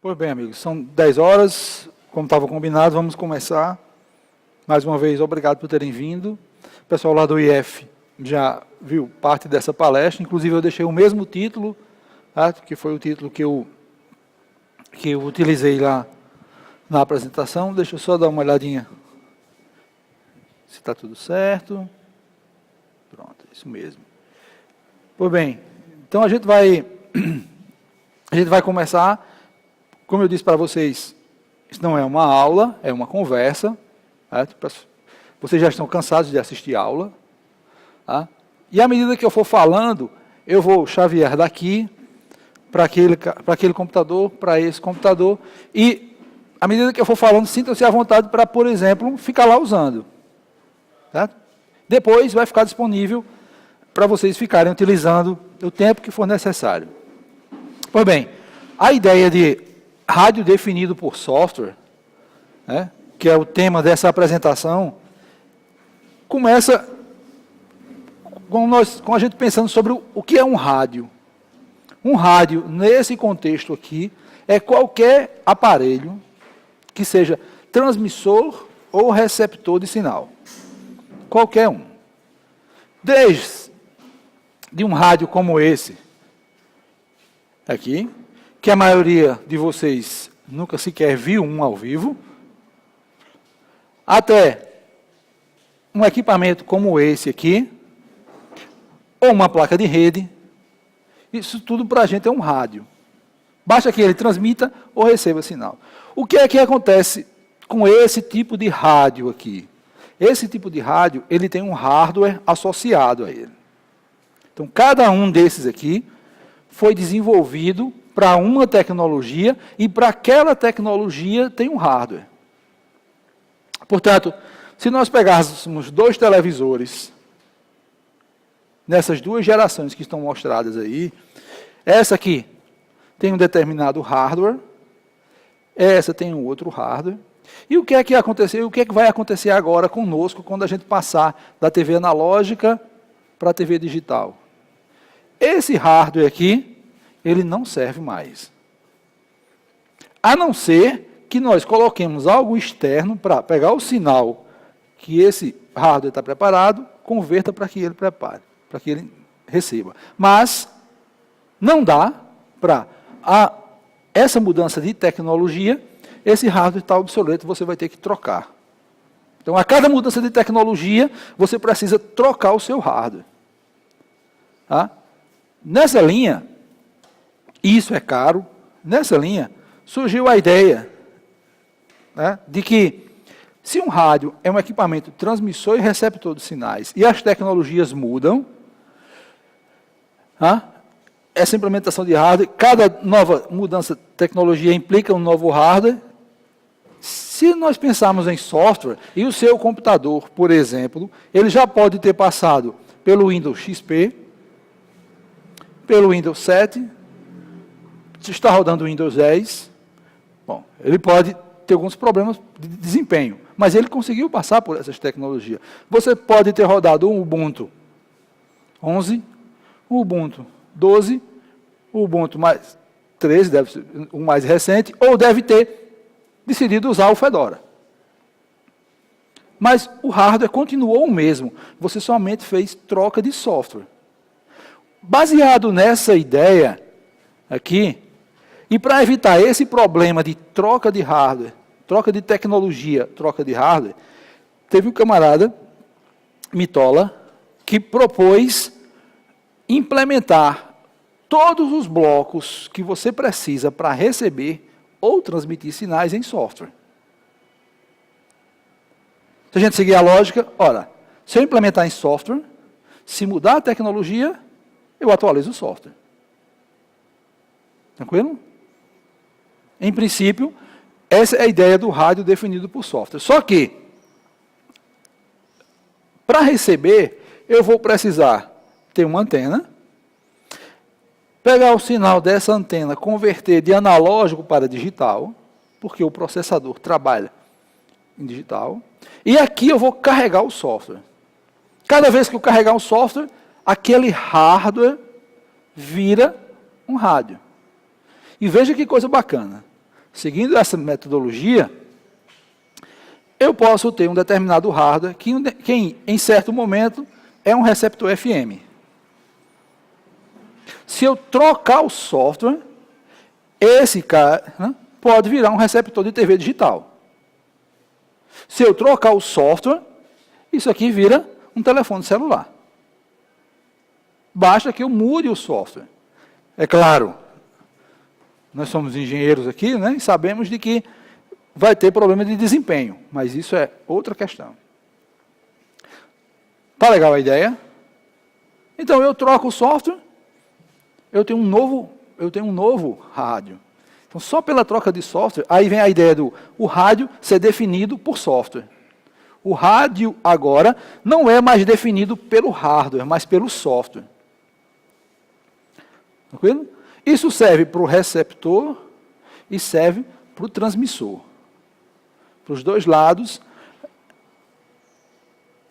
Pois bem, amigos, são 10 horas, como estava combinado, vamos começar. Mais uma vez, obrigado por terem vindo. O pessoal lá do IF já viu parte dessa palestra, inclusive eu deixei o mesmo título, tá? Que foi o título que eu utilizei lá na apresentação. Deixa eu só dar uma olhadinha se está tudo certo. Pronto, é isso mesmo. Pois bem, então a gente vai começar. Como eu disse para vocês, isso não é uma aula, é uma conversa. Tá? Vocês já estão cansados de assistir aula. Tá? E à medida que eu for falando, eu vou chavear daqui para aquele computador, para esse computador. E à medida que eu for falando, sintam-se à vontade para, por exemplo, ficar lá usando. Tá? Depois vai ficar disponível para vocês ficarem utilizando o tempo que for necessário. Pois bem, a ideia de rádio definido por software, né, que é o tema dessa apresentação, começa com a gente pensando sobre o que é um rádio. Um rádio, nesse contexto aqui, é qualquer aparelho que seja transmissor ou receptor de sinal. Qualquer um. Desde um rádio como esse, aqui, que a maioria de vocês nunca sequer viu um ao vivo, até um equipamento como esse aqui, ou uma placa de rede, isso tudo para a gente é um rádio. Basta que ele transmita ou receba sinal. O que é que acontece com esse tipo de rádio aqui? Esse tipo de rádio, ele tem um hardware associado a ele. Então, cada um desses aqui foi desenvolvido para uma tecnologia, e para aquela tecnologia tem um hardware. Portanto, se nós pegássemos 2 televisores, nessas 2 gerações que estão mostradas aí, essa aqui tem um determinado hardware, essa tem um outro hardware, e o que é que aconteceu, o que é que vai acontecer agora conosco, quando a gente passar da TV analógica para a TV digital? Esse hardware aqui, ele não serve mais. A não ser que nós coloquemos algo externo para pegar o sinal que esse hardware está preparado, converta para que ele prepare, para que ele receba. Mas não dá para essa mudança de tecnologia, esse hardware está obsoleto, você vai ter que trocar. Então, a cada mudança de tecnologia, você precisa trocar o seu hardware. Tá? Nessa linha, isso é caro, nessa linha surgiu a ideia, né, de que se um rádio é um equipamento transmissor e receptor de sinais, e as tecnologias mudam, essa implementação de hardware, cada nova mudança de tecnologia implica um novo hardware. Se nós pensarmos em software, e o seu computador, por exemplo, ele já pode ter passado pelo Windows XP, pelo Windows 7, se está rodando o Windows 10, bom, ele pode ter alguns problemas de desempenho, mas ele conseguiu passar por essas tecnologias. Você pode ter rodado o Ubuntu 11, o Ubuntu 12, o Ubuntu mais 13, deve ser o mais recente, ou deve ter decidido usar o Fedora. Mas o hardware continuou o mesmo, você somente fez troca de software. Baseado nessa ideia aqui, e para evitar esse problema de troca de hardware, troca de tecnologia, troca de hardware, teve um camarada, Mitola, que propôs implementar todos os blocos que você precisa para receber ou transmitir sinais em software. Se a gente seguir a lógica, ora, se eu implementar em software, se mudar a tecnologia, eu atualizo o software. Tranquilo? Em princípio, essa é a ideia do rádio definido por software. Só que, para receber, eu vou precisar ter uma antena, pegar o sinal dessa antena, converter de analógico para digital, porque o processador trabalha em digital, e aqui eu vou carregar o software. Cada vez que eu carregar o software, aquele hardware vira um rádio. E veja que coisa bacana. seguindo essa metodologia, eu posso ter um determinado hardware que em certo momento é um receptor FM. Se eu trocar o software, esse cara, né, pode virar um receptor de TV digital. Se eu trocar o software, isso aqui vira um telefone celular. Basta que eu mude o software. É claro, nós somos engenheiros aqui, né, e sabemos de que vai ter problema de desempenho, mas isso é outra questão. Tá legal a ideia? Então eu troco o software, eu tenho um novo rádio. Então só pela troca de software, aí vem a ideia do rádio ser definido por software. O rádio agora não é mais definido pelo hardware, mas pelo software. Tranquilo? Isso serve para o receptor e serve para o transmissor. Para os dois lados,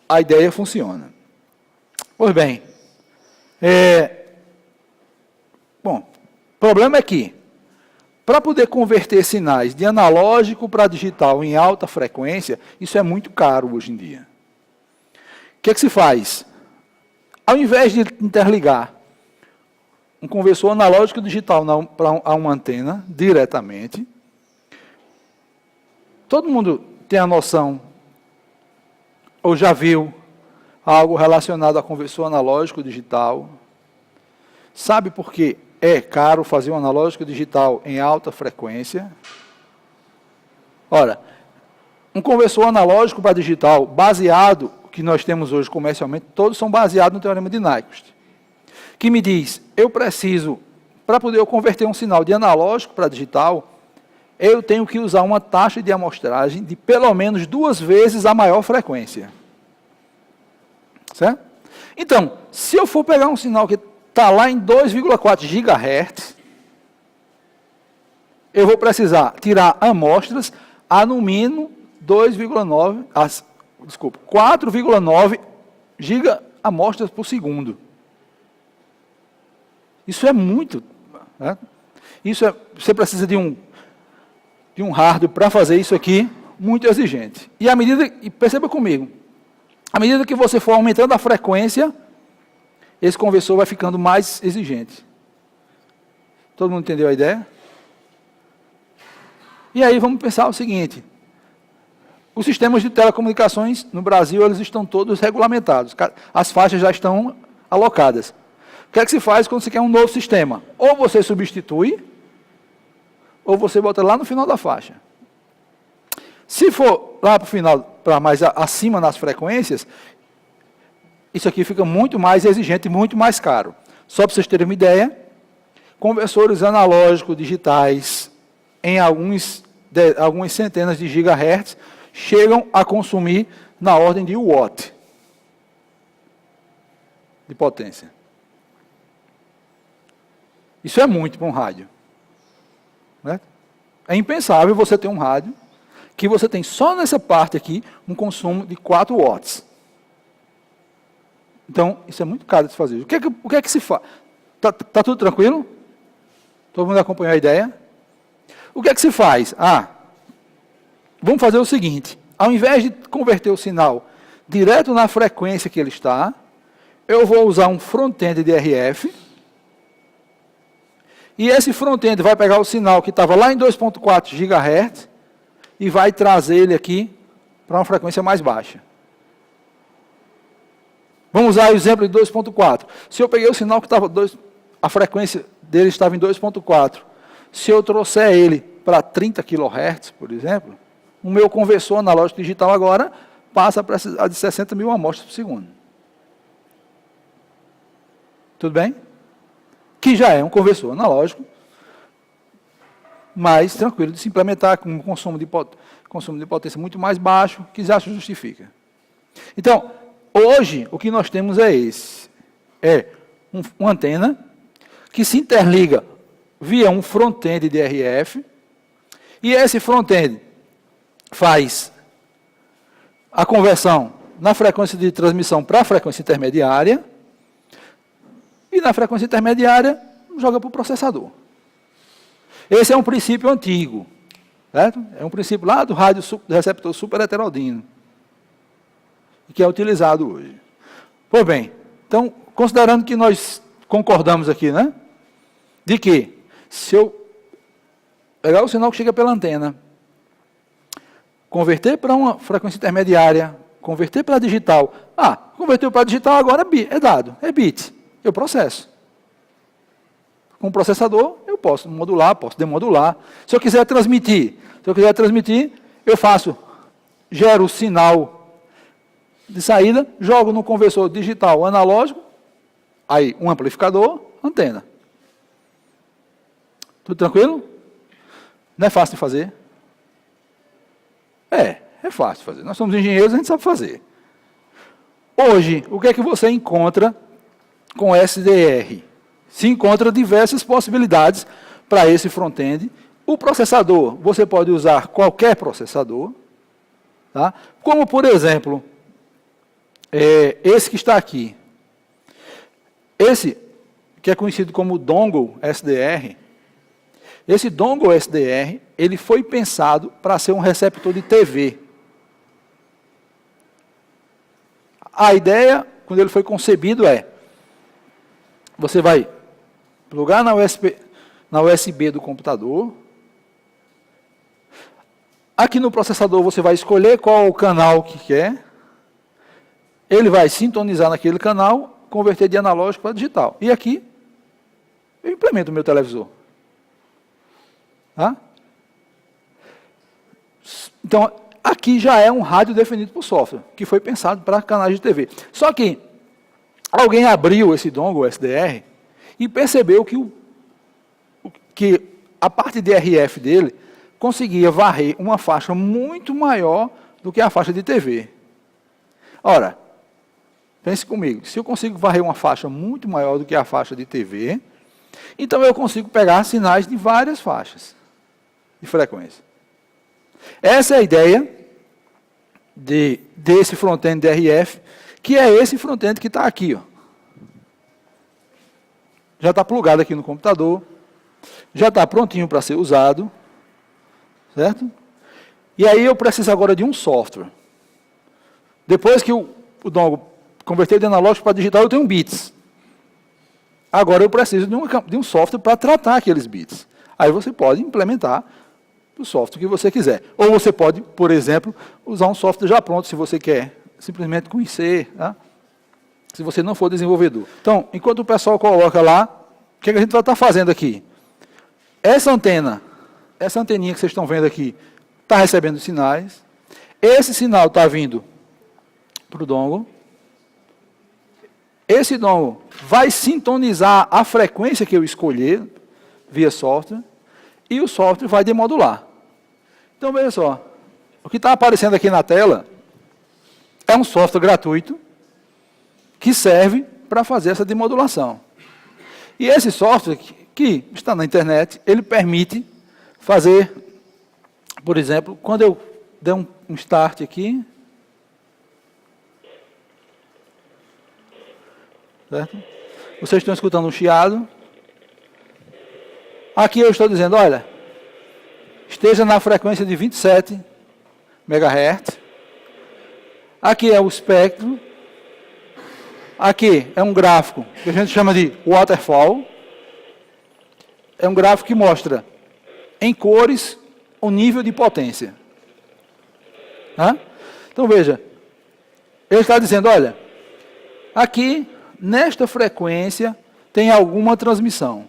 a ideia funciona. Pois bem, bom, o problema é que, para poder converter sinais de analógico para digital em alta frequência, isso é muito caro hoje em dia. O que é que se faz? Ao invés de interligar um conversor analógico digital a uma antena diretamente, todo mundo tem a noção, ou já viu, algo relacionado a conversor analógico digital. Sabe por que é caro fazer um analógico digital em alta frequência? Ora, um conversor analógico para digital baseado, que nós temos hoje comercialmente, todos são baseados no teorema de Nyquist, que me diz, eu preciso, para poder eu converter um sinal de analógico para digital, eu tenho que usar uma taxa de amostragem de pelo menos 2 vezes a maior frequência. Certo? Então, se eu for pegar um sinal que está lá em 2,4 GHz, eu vou precisar tirar amostras a no mínimo 4,9 gigaamostras por segundo. Isso é muito. Né? Você precisa de um hardware para fazer isso aqui, muito exigente. E perceba comigo, à medida que você for aumentando a frequência, esse conversor vai ficando mais exigente. Todo mundo entendeu a ideia? E aí vamos pensar o seguinte, os sistemas de telecomunicações no Brasil, eles estão todos regulamentados, as faixas já estão alocadas. O que é que se faz quando você quer um novo sistema? Ou você substitui, ou você bota lá no final da faixa. Se for lá para o final, para mais acima nas frequências, isso aqui fica muito mais exigente e muito mais caro. Só para vocês terem uma ideia, conversores analógicos digitais em algumas centenas de gigahertz chegam a consumir na ordem de watt de potência. Isso é muito para um rádio. Né? É impensável você ter um rádio que você tem só nessa parte aqui um consumo de 4 watts. Então, isso é muito caro de se fazer. O que é que se faz? Tá tudo tranquilo? Todo mundo acompanhou a ideia? O que é que se faz? Vamos fazer o seguinte. Ao invés de converter o sinal direto na frequência que ele está, eu vou usar um front-end de RF, e esse front-end vai pegar o sinal que estava lá em 2,4 GHz e vai trazer ele aqui para uma frequência mais baixa. Vamos usar o exemplo de 2,4. Se eu peguei o sinal que estava, a frequência dele estava em 2,4, se eu trouxer ele para 30 kHz, por exemplo, o meu conversor analógico digital agora passa a precisar de 60 mil amostras por segundo. Tudo bem? Que já é um conversor analógico, mais tranquilo de se implementar, com um consumo de potência muito mais baixo, que já se justifica. Então, hoje, o que nós temos é esse. É uma antena que se interliga via um front-end de RF, e esse front-end faz a conversão na frequência de transmissão para a frequência intermediária, e na frequência intermediária joga para o processador. Esse é um princípio antigo. Certo? É um princípio lá do do receptor super heterodino, que é utilizado hoje. Pois bem, então, considerando que nós concordamos aqui, né? De que, se eu pegar o sinal que chega pela antena, converter para uma frequência intermediária, converter para digital. Converteu para digital, agora é dado, é bit. Eu processo. Com o processador, eu posso modular, posso demodular. Se eu quiser transmitir, eu gero o sinal de saída, jogo no conversor digital analógico, aí um amplificador, antena. Tudo tranquilo? Não é fácil de fazer? É fácil de fazer. Nós somos engenheiros, a gente sabe fazer. Hoje, o que é que você encontra com SDR? Se encontra diversas possibilidades para esse front-end. O processador, você pode usar qualquer processador, tá? Como, por exemplo, esse que está aqui. Esse, que é conhecido como dongle SDR, esse dongle SDR, ele foi pensado para ser um receptor de TV. A ideia, quando ele foi concebido, você vai plugar na USB do computador. Aqui no processador você vai escolher qual o canal que quer. Ele vai sintonizar naquele canal, converter de analógico para digital. E aqui, eu implemento o meu televisor. Tá? Então, aqui já é um rádio definido por software, que foi pensado para canais de TV. Só que alguém abriu esse dongle SDR e percebeu que a parte de RF dele conseguia varrer uma faixa muito maior do que a faixa de TV. Ora, pense comigo, se eu consigo varrer uma faixa muito maior do que a faixa de TV, então eu consigo pegar sinais de várias faixas de frequência. Essa é a ideia desse front-end de RF, que é esse front-end que está aqui. Ó. Já está plugado aqui no computador, já está prontinho para ser usado, certo? E aí eu preciso agora de um software. Depois que o dongle converter de analógico para digital, eu tenho bits. Agora eu preciso de um software para tratar aqueles bits. Aí você pode implementar o software que você quiser. Ou você pode, por exemplo, usar um software já pronto, se você quer simplesmente conhecer, tá? Se você não for desenvolvedor. Então, enquanto o pessoal coloca lá, o que a gente vai estar fazendo aqui? Essa anteninha que vocês estão vendo aqui, está recebendo sinais. Esse sinal está vindo para o dongle. Esse dongle vai sintonizar a frequência que eu escolher via software. E o software vai demodular. Então, veja só. O que está aparecendo aqui na tela é um software gratuito que serve para fazer essa demodulação. E esse software, que está na internet, ele permite fazer, por exemplo, quando eu der um start aqui, certo? Vocês estão escutando um chiado. Aqui eu estou dizendo, olha, esteja na frequência de 27 MHz. Aqui é o espectro. Aqui é um gráfico que a gente chama de waterfall. É um gráfico que mostra em cores o nível de potência. Tá? Então veja, ele está dizendo, olha, aqui nesta frequência tem alguma transmissão.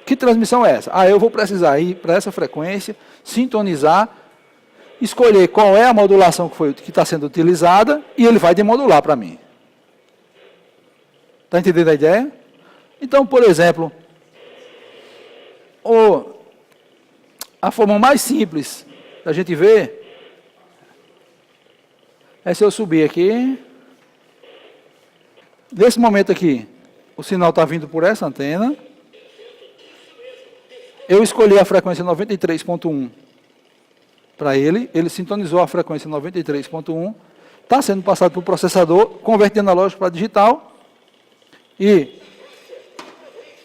Que transmissão é essa? Eu vou precisar ir para essa frequência, sintonizar, escolher qual é a modulação que está sendo utilizada e ele vai demodular para mim. Está entendendo a ideia? Então, por exemplo, a forma mais simples da gente ver é se eu subir aqui. Nesse momento aqui, o sinal está vindo por essa antena. Eu escolhi a frequência 93.1 para ele sintonizou a frequência 93.1, está sendo passado para o processador, converte de analógico para digital, e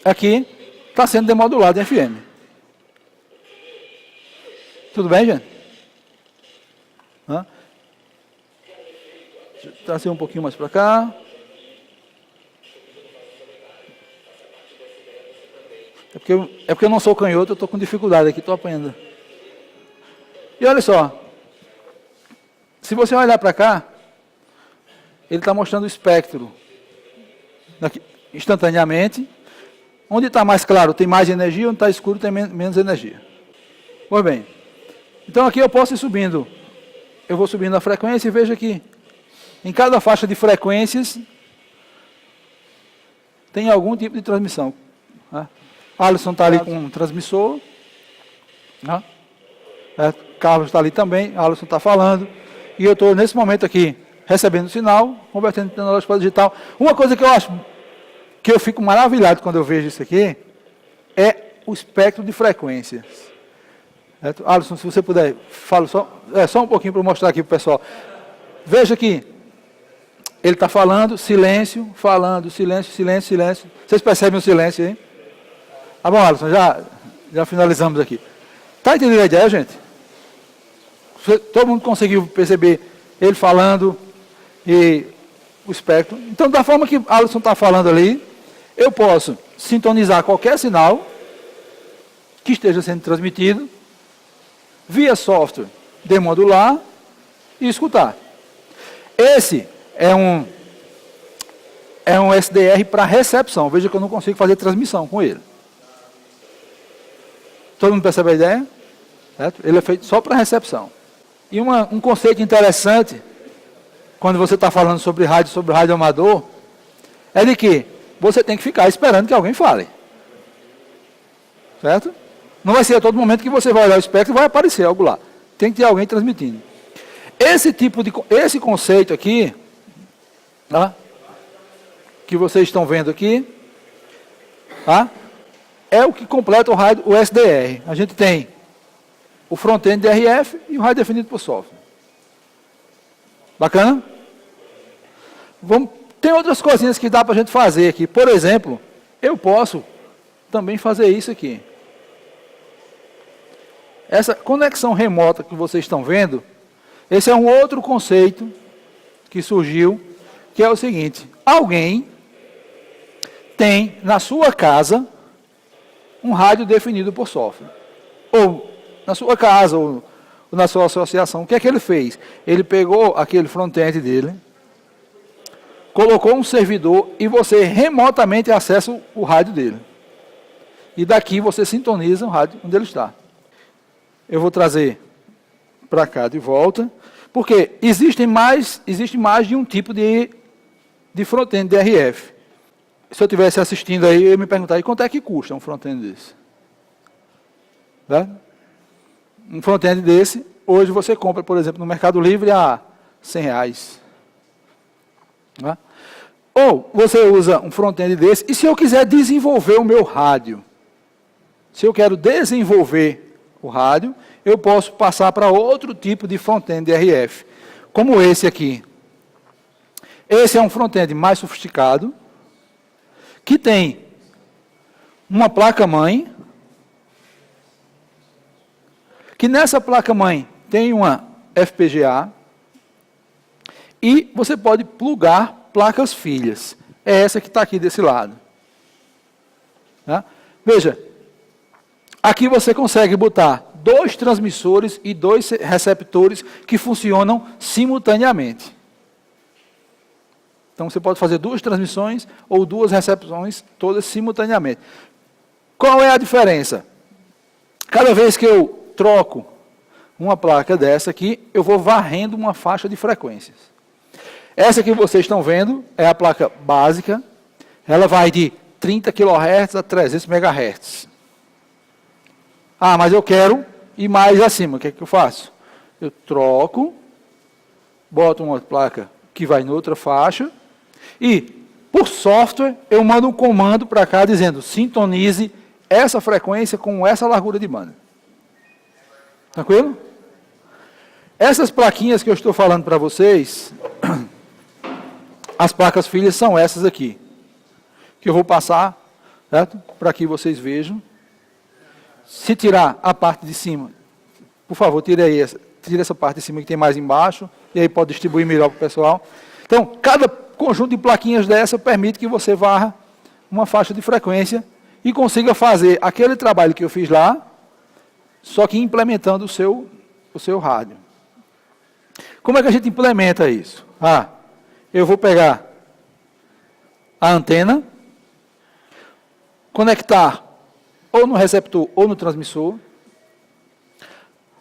aqui está sendo demodulado em FM. Tudo bem, gente? Trazer um pouquinho mais para cá. É porque eu não sou canhoto, eu estou com dificuldade aqui, estou apanhando. E olha só. Se você olhar para cá, ele está mostrando o espectro. Daqui, instantaneamente. Onde está mais claro tem mais energia, onde está escuro tem menos energia. Pois bem. Então aqui eu posso ir subindo. Eu vou subindo a frequência e veja aqui. Em cada faixa de frequências tem algum tipo de transmissão. Alisson está ali com um transmissor. Carlos está ali também. Alisson está falando. E eu estou nesse momento aqui recebendo sinal, convertendo de analógico para digital. Uma coisa que eu acho que eu fico maravilhado quando eu vejo isso aqui é o espectro de frequências. Alisson, se você puder, fala só um pouquinho para mostrar aqui para o pessoal. Veja aqui, ele está falando, silêncio, falando, silêncio, silêncio, silêncio. Vocês percebem o silêncio aí? Tá bom, Alisson, já finalizamos aqui. Está entendendo a ideia, gente? Todo mundo conseguiu perceber ele falando e o espectro. Então, da forma que Alisson está falando ali, eu posso sintonizar qualquer sinal que esteja sendo transmitido via software demodular e escutar. Esse é um SDR para recepção. Veja que eu não consigo fazer transmissão com ele. Todo mundo percebe a ideia? Certo? Ele é feito só para recepção. E um conceito interessante, quando você está falando sobre rádio amador, é de que você tem que ficar esperando que alguém fale. Certo? Não vai ser a todo momento que você vai olhar o espectro e vai aparecer algo lá. Tem que ter alguém transmitindo. Esse conceito aqui, que vocês estão vendo aqui, é o que completa o SDR. A gente tem o front-end DRF e o rádio definido por software. Bacana? Tem outras coisinhas que dá para a gente fazer aqui. Por exemplo, eu posso também fazer isso aqui. Essa conexão remota que vocês estão vendo, esse é um outro conceito que surgiu, que é o seguinte: alguém tem na sua casa um rádio definido por software. Ou na sua casa, ou na sua associação. O que é que ele fez? Ele pegou aquele front-end dele, colocou um servidor e você remotamente acessa o rádio dele. E daqui você sintoniza o rádio onde ele está. Eu vou trazer para cá de volta, porque existe mais de um tipo de front-end DRF. Se eu estivesse assistindo aí, eu ia me perguntar, e quanto é que custa um front-end desse? Tá? Um front-end desse, hoje você compra, por exemplo, no Mercado Livre a R$100. Tá? Ou você usa um front-end desse, e se eu quiser desenvolver o meu rádio, se eu quero desenvolver o rádio, eu posso passar para outro tipo de front-end DRF, como esse aqui. Esse é um front-end mais sofisticado, que tem uma placa-mãe, que nessa placa-mãe tem uma FPGA, e você pode plugar placas filhas. É essa que está aqui desse lado. Tá? Veja, aqui você consegue botar 2 transmissores e 2 receptores que funcionam simultaneamente. Então você pode fazer 2 transmissões ou 2 recepções, todas simultaneamente. Qual é a diferença? Cada vez que eu troco uma placa dessa aqui, eu vou varrendo uma faixa de frequências. Essa que vocês estão vendo é a placa básica. Ela vai de 30 kHz a 300 MHz. Ah, mas eu quero ir mais acima. O que é que eu faço? Eu troco, boto uma placa que vai em outra faixa e, por software, eu mando um comando para cá dizendo: sintonize essa frequência com essa largura de banda. Tranquilo? Essas plaquinhas que eu estou falando para vocês, as placas filhas são essas aqui, que eu vou passar, certo? Para que vocês vejam. Se tirar a parte de cima, Por favor, tire essa parte de cima que tem mais embaixo, e aí pode distribuir melhor para o pessoal. Então, cada conjunto de plaquinhas dessa permite que você varra uma faixa de frequência e consiga fazer aquele trabalho que eu fiz lá, só que implementando o seu rádio. Como é que a gente implementa isso? Eu vou pegar a antena, conectar ou no receptor ou no transmissor.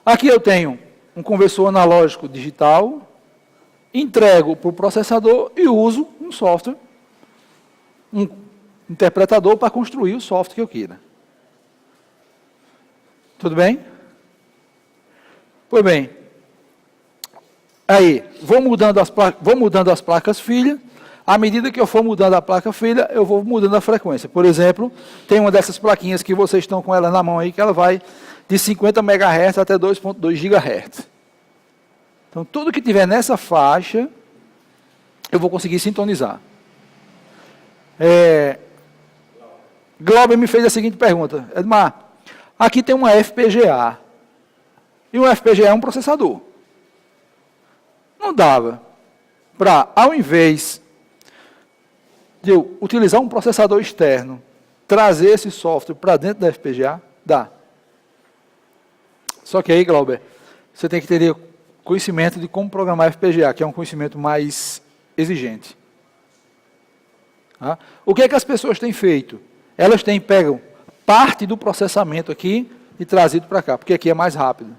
Aqui eu tenho um conversor analógico digital, entrego para o processador e uso um software, um interpretador para construir o software que eu queira. Tudo bem? Pois bem, aí, vou mudando as placas filha. À medida que eu for mudando a placa filha, eu vou mudando a frequência. Por exemplo, tem uma dessas plaquinhas que vocês estão com ela na mão aí, que ela vai de 50 MHz até 2.2 GHz. Então, tudo que tiver nessa faixa, eu vou conseguir sintonizar. Glauber me fez a seguinte pergunta: Edmar, aqui tem uma FPGA. E um FPGA é um processador. Não dava para, ao invés de eu utilizar um processador externo, trazer esse software para dentro da FPGA? Dá. Só que aí, Glauber, você tem que ter conhecimento de como programar FPGA, que é um conhecimento mais exigente. O que é que as pessoas têm feito? Elas pegam parte do processamento aqui e trazido para cá, porque aqui é mais rápido.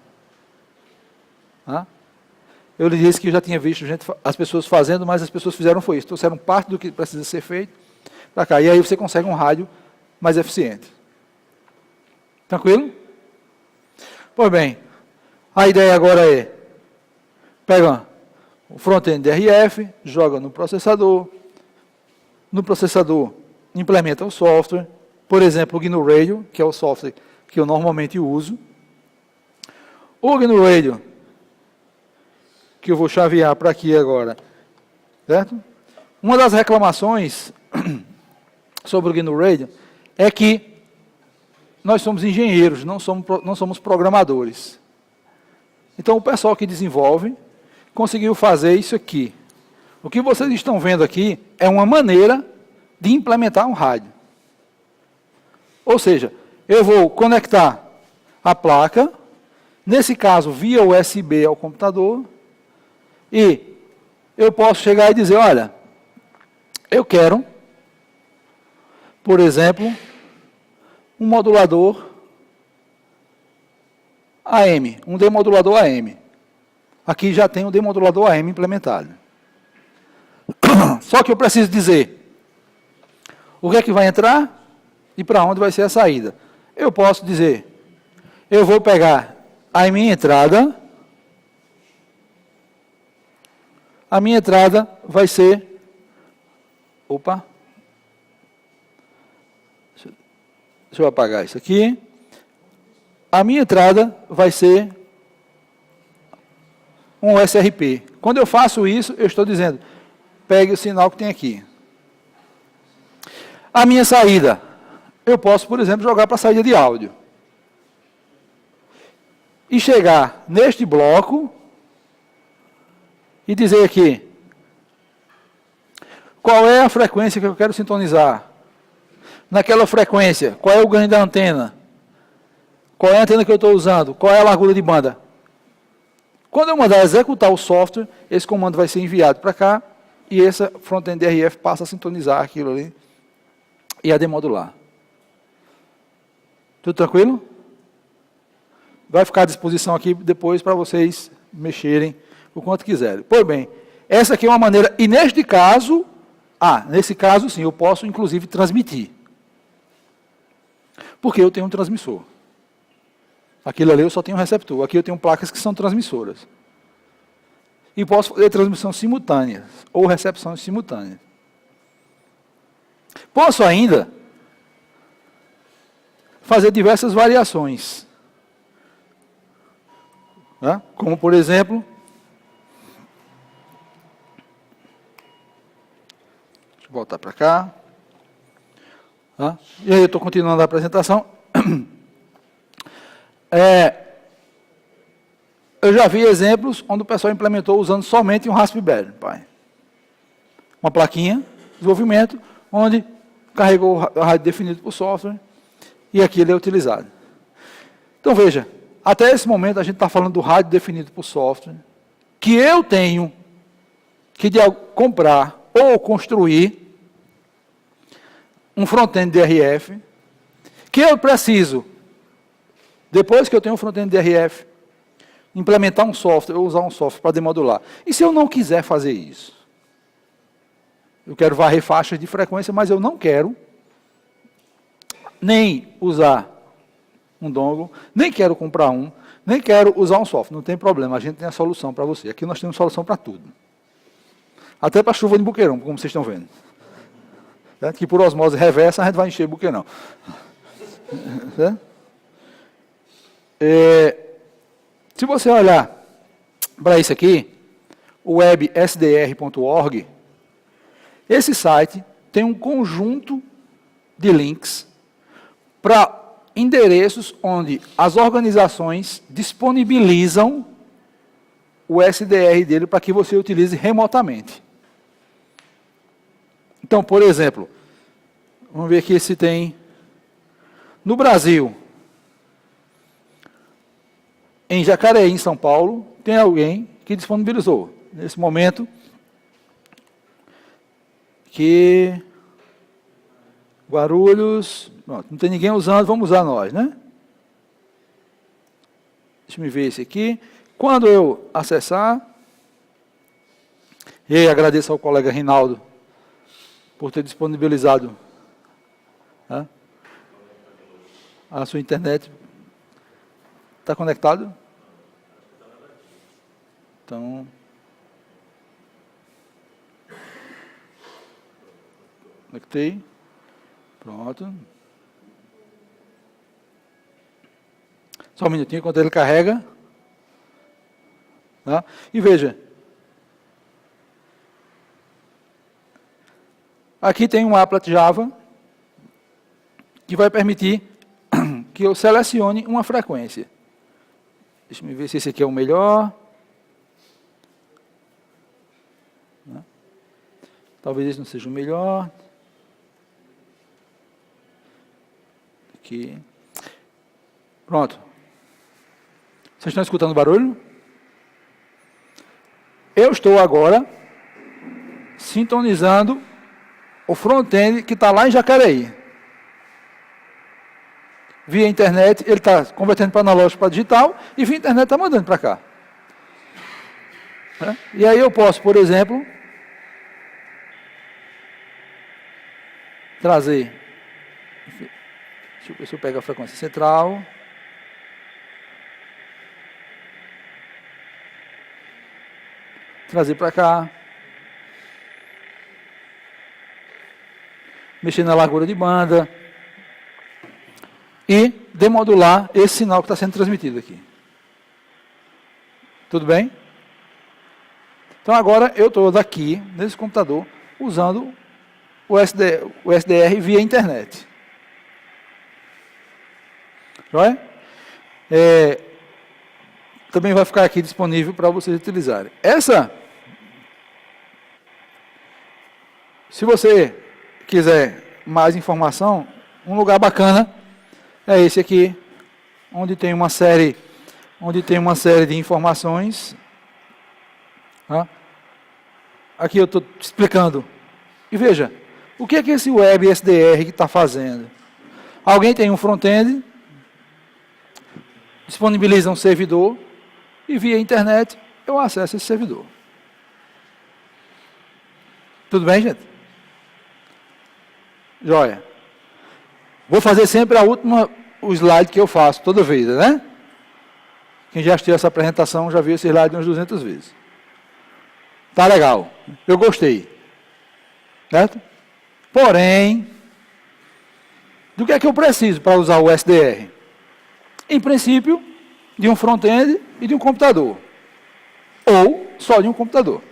Eu lhe disse que eu já tinha visto as pessoas fazendo, mas as pessoas fizeram foi isso. Trouxeram parte do que precisa ser feito para cá. E aí você consegue um rádio mais eficiente. Tranquilo? Pois bem, a ideia agora é, pega o front-end RF, joga no processador implementa o software, por exemplo, o GNU Radio, que é o software que eu normalmente uso. O GNU Radio, que eu vou chavear para aqui agora, certo? Uma das reclamações sobre o GNU Radio é que nós somos engenheiros, não somos programadores. Então, o pessoal que desenvolve conseguiu fazer isso aqui. O que vocês estão vendo aqui é uma maneira de implementar um rádio. Ou seja, eu vou conectar a placa, nesse caso, via USB ao computador, e eu posso chegar e dizer, olha, eu quero, por exemplo, um modulador AM, um demodulador AM. Aqui já tem um demodulador AM implementado. Só que eu preciso dizer o que é que vai entrar e para onde vai ser a saída. Eu posso dizer, eu vou pegar a minha entrada vai ser, deixa eu apagar isso aqui. A minha entrada vai ser um SRP. Quando eu faço isso, eu estou dizendo, pegue o sinal que tem aqui. A minha saída, eu posso, por exemplo, jogar para a saída de áudio. E chegar neste bloco e dizer aqui, qual é a frequência que eu quero sintonizar? Naquela frequência, qual é o ganho da antena? Qual é a antena que eu estou usando? Qual é a largura de banda? Quando eu mandar executar o software, esse comando vai ser enviado para cá, e essa front-end RF passa a sintonizar aquilo ali e a demodular. Tudo tranquilo? Vai ficar à disposição aqui depois para vocês mexerem o quanto quiserem. Pois bem, essa aqui é uma maneira, e neste caso, nesse caso sim, eu posso inclusive transmitir. Porque eu tenho um transmissor. Aquilo ali eu só tenho um receptor. Aqui eu tenho placas que são transmissoras. E posso fazer transmissão simultânea, ou recepção simultânea. Posso ainda fazer diversas variações. Como, por exemplo, deixa eu voltar para cá. E aí eu estou continuando a apresentação. Eu já vi exemplos onde o pessoal implementou usando somente um Raspberry Pi. Uma plaquinha de desenvolvimento, onde carregou o rádio definido por software, e aqui ele é utilizado. Então veja, até esse momento a gente está falando do rádio definido por software, que eu tenho que comprar ou construir um front-end DRF, que eu preciso, depois que eu tenho um front-end DRF, implementar um software, ou usar um software para demodular. E se eu não quiser fazer isso? Eu quero varrer faixas de frequência, mas eu não quero nem usar um dongle, nem quero comprar um, nem quero usar um software. Não tem problema, a gente tem a solução para você. Aqui nós temos solução para tudo. Até para chuva de buqueirão, como vocês estão vendo. Certo? Que por osmose reversa a gente vai encher buqueirão. Se você olhar para isso aqui, o websdr.org, esse site tem um conjunto de links para endereços onde as organizações disponibilizam o SDR dele para que você utilize remotamente. Então, por exemplo, vamos ver aqui se tem no Brasil, em Jacareí, em São Paulo, tem alguém que disponibilizou, nesse momento, que Guarulhos, não tem ninguém usando, vamos usar nós, né? Deixa eu ver esse aqui. Quando eu acessar, e aí agradeço ao colega Rinaldo por ter disponibilizado, né, a sua internet. Está conectado? Então, conectei. Pronto. Só um minutinho enquanto ele carrega. Tá? E veja. Aqui tem um applet Java que vai permitir que eu selecione uma frequência. Deixa eu ver se esse aqui é o melhor. Talvez esse não seja o melhor. Aqui. Pronto. Vocês estão escutando o barulho? Eu estou agora sintonizando o front-end que está lá em Jacareí. Via internet, ele está convertendo para analógico para digital, e via internet está mandando para cá. E aí eu posso, por exemplo, trazer, deixa eu ver se eu pego a frequência central, trazer para cá, mexer na largura de banda, e demodular esse sinal que está sendo transmitido aqui. Tudo bem? Então agora eu estou daqui, nesse computador, usando o SDR via internet. Joia? Também vai ficar aqui disponível para vocês utilizarem. Se você quiser mais informação, um lugar bacana é esse aqui, onde tem uma série de informações. Tá? Aqui eu estou explicando. E veja, o que é que esse web SDR está fazendo? Alguém tem um front-end, disponibiliza um servidor, e via internet eu acesso esse servidor. Tudo bem, gente? Joia. Vou fazer sempre o slide que eu faço, toda vez, né? Quem já assistiu essa apresentação já viu esse slide umas 200 vezes. Tá legal. Eu gostei. Certo? Porém, do que é que eu preciso para usar o SDR? Em princípio, de um front-end e de um computador. Ou só de um computador.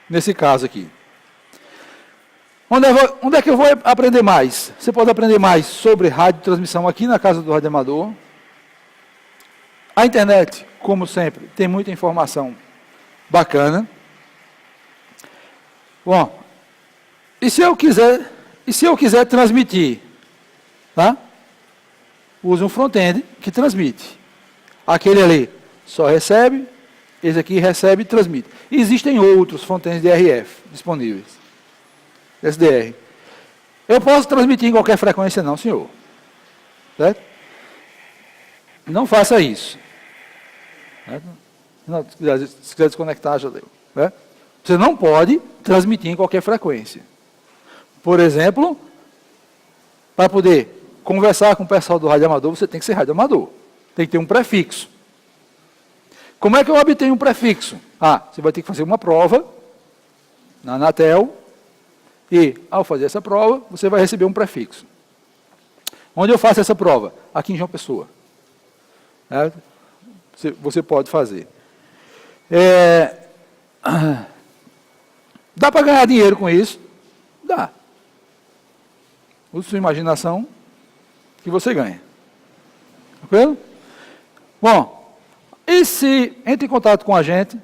Nesse caso aqui. Onde é que eu vou aprender mais? Você pode aprender mais sobre rádio transmissão aqui na casa do radioamador. A internet, como sempre, tem muita informação bacana. Bom, e se eu quiser transmitir, tá? Usa um front-end que transmite. Aquele ali só recebe, esse aqui recebe e transmite. Existem outros front-ends de RF disponíveis. SDR. Eu posso transmitir em qualquer frequência? Não, senhor. Certo? Não faça isso. Certo? Não, se quiser desconectar, já deu. Certo? Você não pode transmitir em qualquer frequência. Por exemplo, para poder conversar com o pessoal do rádio amador, você tem que ser rádio amador. Tem que ter um prefixo. Como é que eu obtenho um prefixo? Você vai ter que fazer uma prova na Anatel e, ao fazer essa prova, você vai receber um prefixo. Onde eu faço essa prova? Aqui em João Pessoa. Você pode fazer. Dá para ganhar dinheiro com isso? Dá. Use sua imaginação que você ganha. Tranquilo? Bom, e se entre em contato com a gente,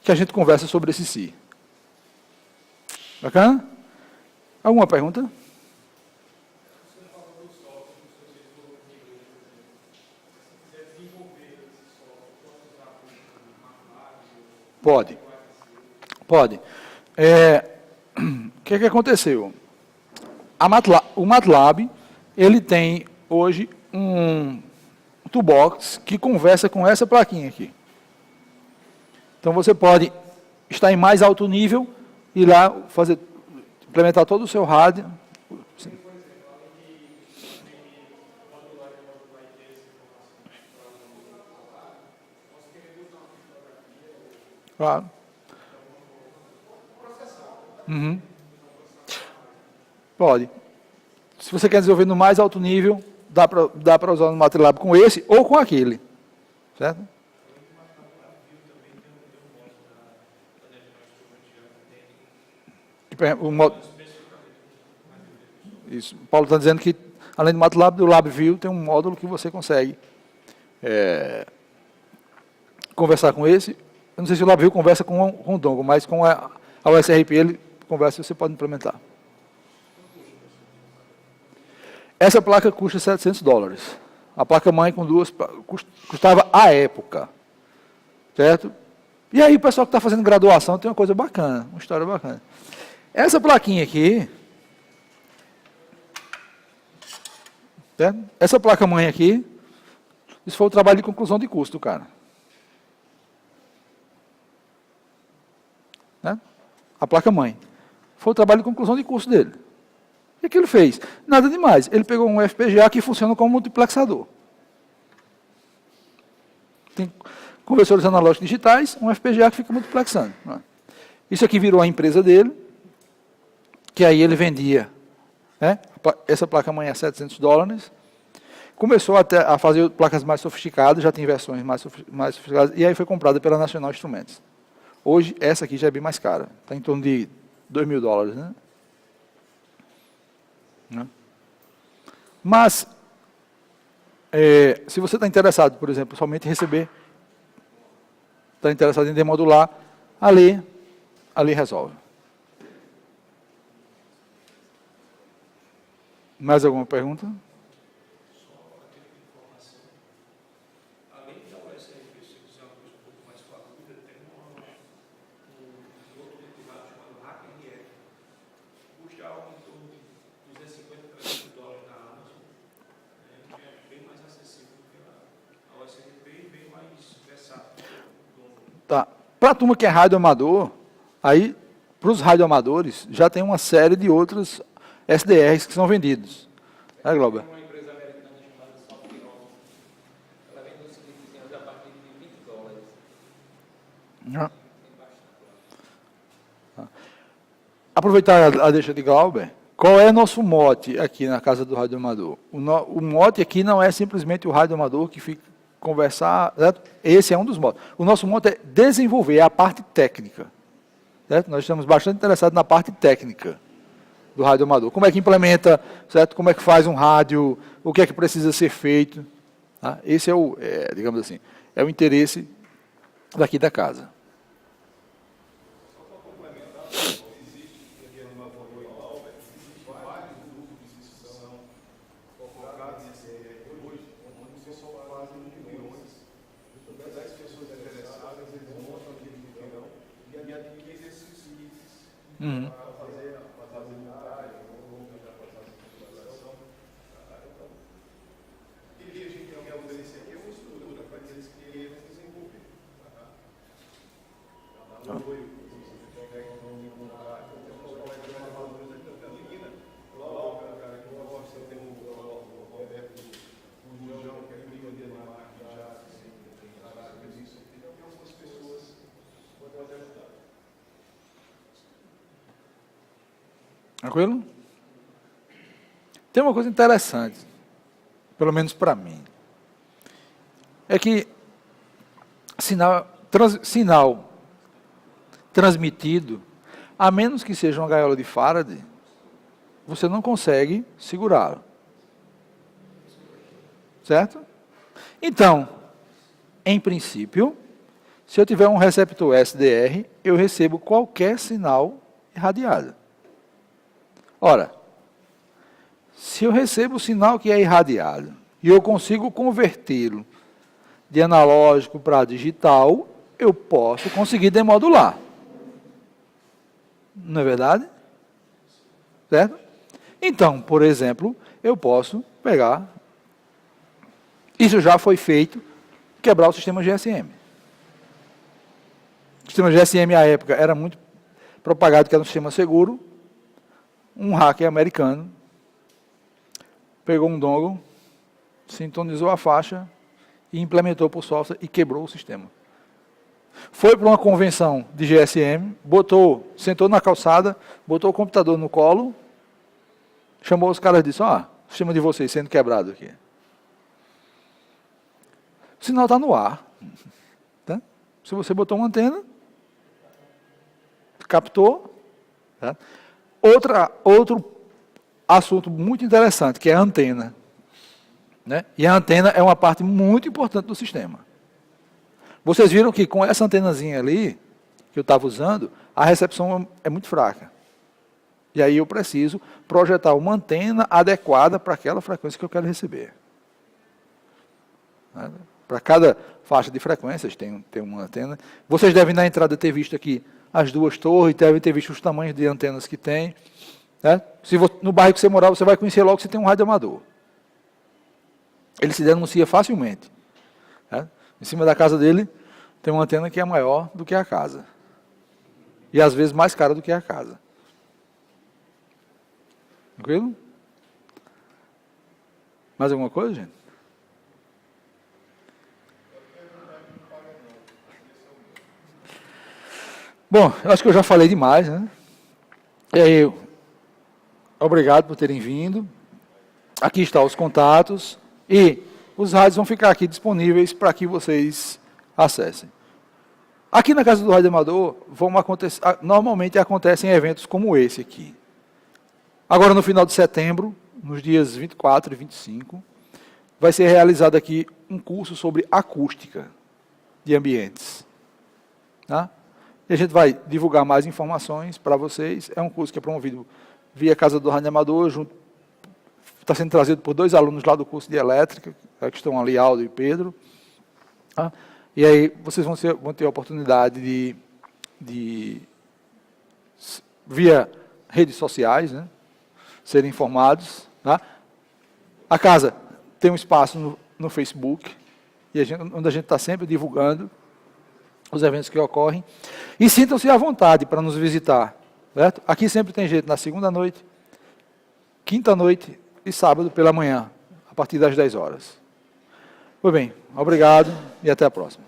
que a gente conversa sobre esse si? Bacana? Alguma pergunta? Pode. Pode. O que aconteceu? O MATLAB, ele tem hoje um toolbox que conversa com essa plaquinha aqui. Então você pode estar em mais alto nível e lá implementar todo o seu rádio. Claro. Uhum. Pode. Se você quer desenvolver no mais alto nível, dá para usar no MATLAB com esse ou com aquele. Certo? Isso. O Paulo está dizendo que, além do MATLAB, do LabVIEW, tem um módulo que você consegue conversar com esse. Eu não sei se o LabVIEW conversa com o Dongo, mas com a USRP ele conversa e você pode implementar. Essa placa custa $700. A placa-mãe com duas custava à época. Certo? E aí o pessoal que está fazendo graduação tem uma coisa bacana, uma história bacana. Essa plaquinha aqui, certo? Essa placa-mãe aqui, isso foi o trabalho de conclusão de curso do cara. Né? A placa-mãe. Foi o trabalho de conclusão de curso dele. O que ele fez? Nada demais. Ele pegou um FPGA que funciona como multiplexador. Tem conversores analógicos digitais, um FPGA que fica multiplexando. Isso aqui virou a empresa dele, que aí ele vendia. Né? Essa placa-mãe é $700. Começou a fazer placas mais sofisticadas, já tem versões mais sofisticadas, e aí foi comprada pela National Instruments. Hoje, essa aqui já é bem mais cara. Está em torno de $2.000, né? Mas, se você está interessado, por exemplo, somente em receber, está interessado em demodular, ali resolve. Mais alguma pergunta? Tá. Para a turma que é radioamador, aí, para os radioamadores, já tem uma série de outros SDRs que são vendidos. É, Glauber? Tem uma empresa americana chamada Software. Ela vende os kits a partir de $20. Aproveitar a deixa de Glauber, qual é nosso mote aqui na Casa do Radioamador? O mote aqui não é simplesmente o radioamador que fica conversar, certo? Esse é um dos modos. O nosso modo é desenvolver a parte técnica. Certo? Nós estamos bastante interessados na parte técnica do rádio amador. Como é que implementa, certo? Como é que faz um rádio, o que é que precisa ser feito. Tá? Esse é digamos assim, é o interesse daqui da casa. Uhum. Tranquilo? Tem uma coisa interessante, pelo menos para mim, é que sinal transmitido, a menos que seja uma gaiola de Faraday, você não consegue segurá-lo. Certo? Então, em princípio, se eu tiver um receptor SDR, eu recebo qualquer sinal irradiado. Ora, se eu recebo o sinal que é irradiado e eu consigo convertê-lo de analógico para digital, eu posso conseguir demodular. Não é verdade? Certo? Então, por exemplo, eu posso pegar, isso já foi feito, quebrar o sistema GSM. O sistema GSM, à época, era muito propagado que era um sistema seguro. Um hacker americano pegou um dongle, sintonizou a faixa e implementou por software e quebrou o sistema. Foi para uma convenção de GSM, sentou na calçada, botou o computador no colo, chamou os caras e disse, ó, o sistema de vocês sendo quebrado aqui. O sinal está no ar. Tá? Se você botou uma antena, captou. Tá? Outro assunto muito interessante, que é a antena. Né? E a antena é uma parte muito importante do sistema. Vocês viram que com essa antenazinha ali, que eu estava usando, a recepção é muito fraca. E aí eu preciso projetar uma antena adequada para aquela frequência que eu quero receber. Né? Para cada faixa de frequências tem uma antena. Vocês devem na entrada ter visto aqui as duas torres, devem ter visto os tamanhos de antenas que tem. Né? No bairro que você morar, você vai conhecer logo que você tem um rádio amador. Ele se denuncia facilmente. Né? Em cima da casa dele tem uma antena que é maior do que a casa. E às vezes mais cara do que a casa. Tranquilo? Mais alguma coisa, gente? Bom, eu acho que eu já falei demais, né? E aí, obrigado por terem vindo. Aqui estão os contatos. E os rádios vão ficar aqui disponíveis para que vocês acessem. Aqui na Casa do Rádio Amador, normalmente acontecem eventos como esse aqui. Agora, no final de setembro, nos dias 24 e 25, vai ser realizado aqui um curso sobre acústica de ambientes. Tá? E a gente vai divulgar mais informações para vocês. É um curso que é promovido via Casa do Rádio Amador, está sendo trazido por 2 alunos lá do curso de elétrica, que estão ali, Aldo e Pedro. Tá? E aí vocês vão ter a oportunidade de via redes sociais, né, serem informados. Tá? A casa tem um espaço no Facebook, onde a gente está sempre divulgando os eventos que ocorrem. E sintam-se à vontade para nos visitar. Certo? Aqui sempre tem jeito na segunda noite, quinta noite e sábado pela manhã, a partir das 10 horas. Pois bem, obrigado e até a próxima.